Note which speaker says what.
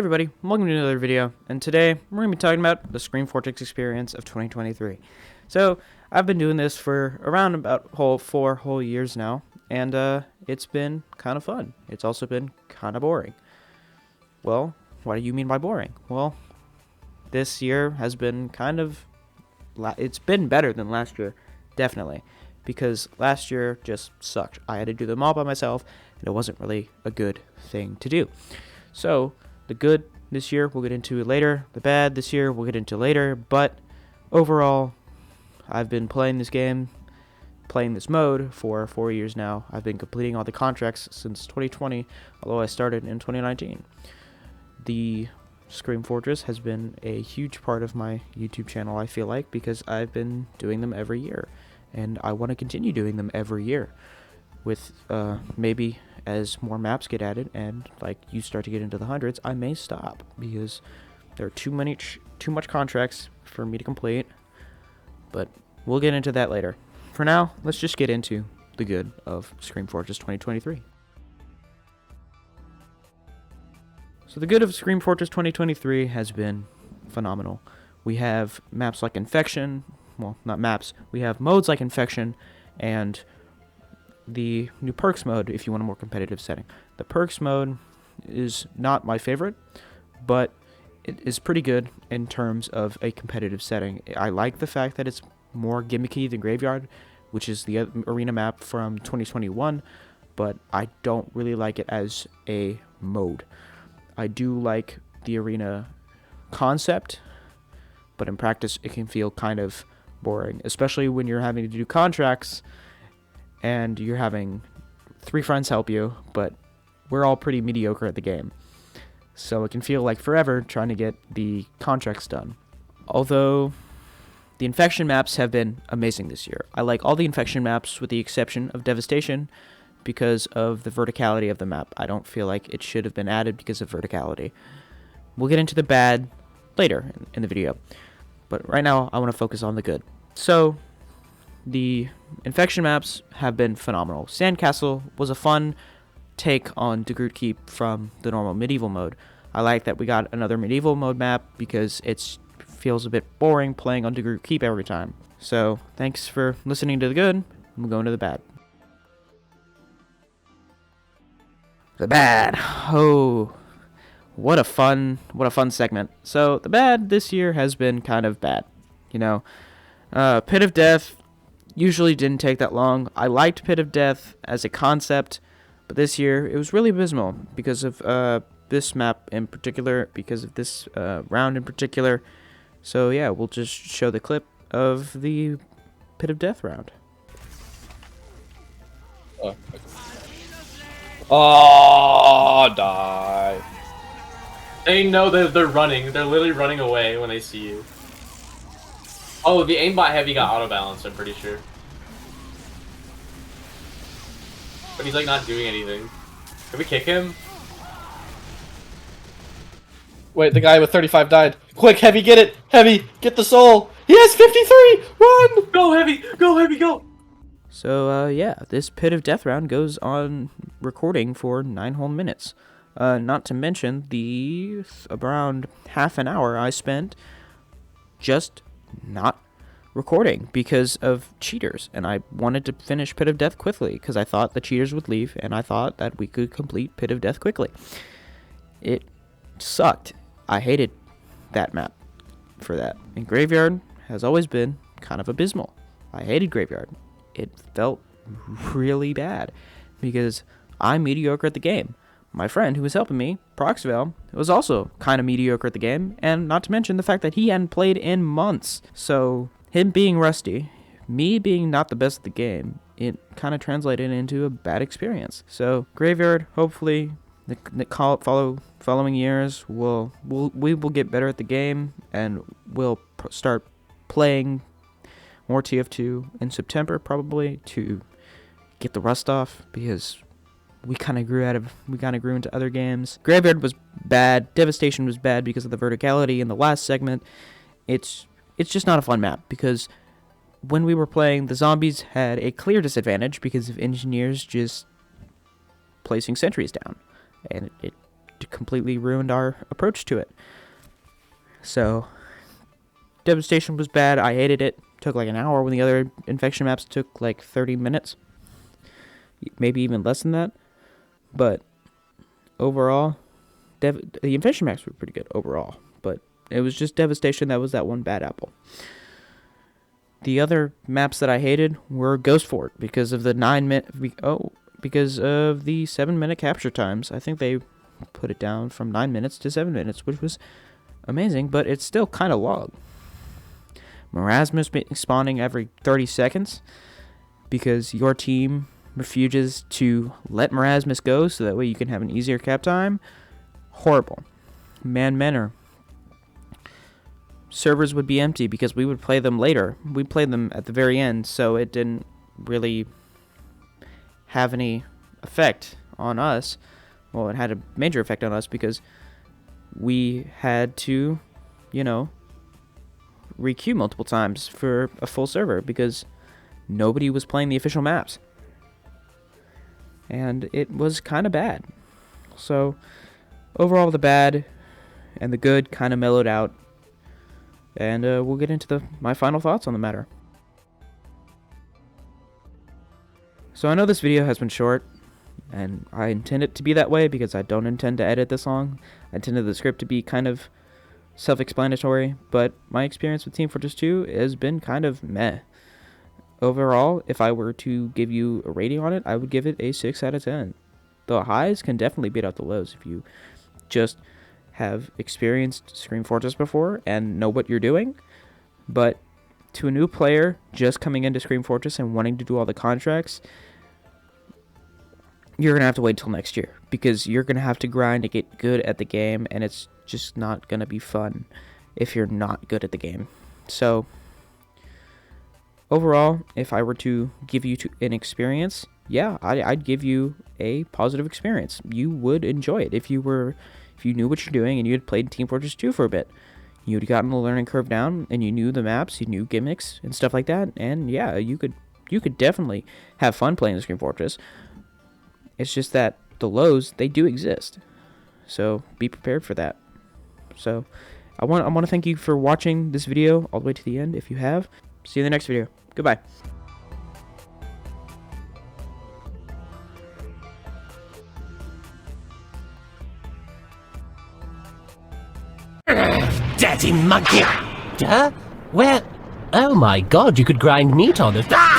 Speaker 1: everybody, welcome to another video, and today we're going to be talking about the Scream Vortex experience of 2023. So, I've been doing this for around about 4 whole years now, and it's been kind of fun. It's also been kind of boring. Well, what do you mean by boring? Well, this year has been it's been better than last year, definitely, because last year just sucked. I had to do them all by myself, and it wasn't really a good thing to do. So, the good this year we'll get into later. The bad this year we'll get into later. But overall, I've been playing this mode for 4 years now. I've been completing all the contracts since 2020, although I started in 2019. The Scream Fortress has been a huge part of my YouTube channel, I feel like, because I've been doing them every year. And I want to continue doing them every year. With maybe as more maps get added and like you start to get into the hundreds, I may stop because there are too much contracts for me to complete. But we'll get into that later. For now, let's just get into the good of Scream Fortress 2023. So the good of Scream Fortress 2023 has been phenomenal. We have maps like Infection, well, not maps, we have modes like Infection and the new perks mode if you want a more competitive setting. The perks mode is not my favorite, but it is pretty good in terms of a competitive setting. I like the fact that it's more gimmicky than Graveyard, which is the arena map from 2021, but I don't really like it as a mode. I do like the arena concept, but in practice it can feel kind of boring, especially when you're having to do contracts and you're having 3 friends help you, but we're all pretty mediocre at the game. So it can feel like forever trying to get the contracts done. Although the Infection maps have been amazing this year. I like all the Infection maps with the exception of Devastation because of the verticality of the map. I don't feel like it should have been added because of verticality. We'll get into the bad later in the video. But right now I want to focus on the good. So the Infection maps have been phenomenal. Sandcastle was a fun take on DeGroot Keep from the normal medieval mode. I like that we got another medieval mode map because it feels a bit boring playing on DeGroot Keep every time. So thanks for listening to the good. We'll go into the bad. The bad. Oh, what a fun segment. So the bad this year has been kind of bad. You know, Pit of Death usually didn't take that long. I liked Pit of Death as a concept, but this year it was really abysmal because of this map in particular, because of this round in particular. So yeah, we'll just show the clip of the Pit of Death round.
Speaker 2: Oh, die. They know that they're running. They're literally running away when they see you. Oh, the aimbot heavy got auto balance, I'm pretty sure. But he's like not doing anything. Can we kick him?
Speaker 3: Wait, the guy with 35 died. Quick, Heavy, get it! Heavy, get the soul! He has 53! Run!
Speaker 2: Go, Heavy! Go, Heavy, go!
Speaker 1: So, yeah, this Pit of Death round goes on recording for 9 whole minutes. Not to mention the around half an hour I spent just not recording because of cheaters, and I wanted to finish Pit of Death quickly because I thought the cheaters would leave, and I thought that we could complete Pit of Death quickly. It sucked. I hated that map for that. And Graveyard has always been kind of abysmal. I hated Graveyard. It felt really bad because I'm mediocre at the game. My friend who was helping me, Proxvale, was also kind of mediocre at the game, and not to mention the fact that he hadn't played in months. So him being rusty, me being not the best at the game, it kind of translated into a bad experience. So Graveyard, hopefully the following years we will get better at the game, and we'll start playing more TF2 in September probably to get the rust off, because we kind of grew into other games. Graveyard was bad. Devastation was bad because of the verticality in the last segment. It's just not a fun map because when we were playing, the zombies had a clear disadvantage because of engineers just placing sentries down, and it completely ruined our approach to it. So, Devastation was bad. I hated it. Took like an hour when the other infection maps took like 30 minutes. Maybe even less than that. But overall, the infection maps were pretty good overall. But it was just Devastation that was that one bad apple. The other maps that I hated were Ghost Fort because of the 7-minute capture times. I think they put it down from 9 minutes to 7 minutes, which was amazing, but it's still kind of long. Marasmus spawning every 30 seconds because your team refuses to let Marasmus go so that way you can have an easier cap time. Horrible. Man-Menor. Servers would be empty because we would play them later. We played them at the very end, so it didn't really have any effect on us. Well, it had a major effect on us because we had to, requeue multiple times for a full server because nobody was playing the official maps. And it was kind of bad. So, overall, the bad and the good kind of mellowed out. And we'll get into my final thoughts on the matter. So I know this video has been short, and I intend it to be that way because I don't intend to edit this long. I intended the script to be kind of self-explanatory, but my experience with Team Fortress 2 has been kind of meh. Overall, if I were to give you a rating on it, I would give it a 6 out of 10. The highs can definitely beat out the lows if you just have experienced Scream Fortress before and know what you're doing, but to a new player just coming into Scream Fortress and wanting to do all the contracts, you're going to have to wait till next year because you're going to have to grind to get good at the game, and it's just not going to be fun if you're not good at the game. So overall, if I were to give you an experience, yeah, I'd give you a positive experience. You would enjoy it if you knew what you're doing and you had played Team Fortress 2 for a bit. You'd gotten the learning curve down and you knew the maps, you knew gimmicks and stuff like that, and yeah, you could definitely have fun playing the Scream Fortress. It's just that the lows, they do exist. So be prepared for that. So I want to thank you for watching this video all the way to the end if you have. See you in the next video. Goodbye.
Speaker 4: Dirty monkey! Huh? Where? Oh my god, you could grind meat on it. Ah!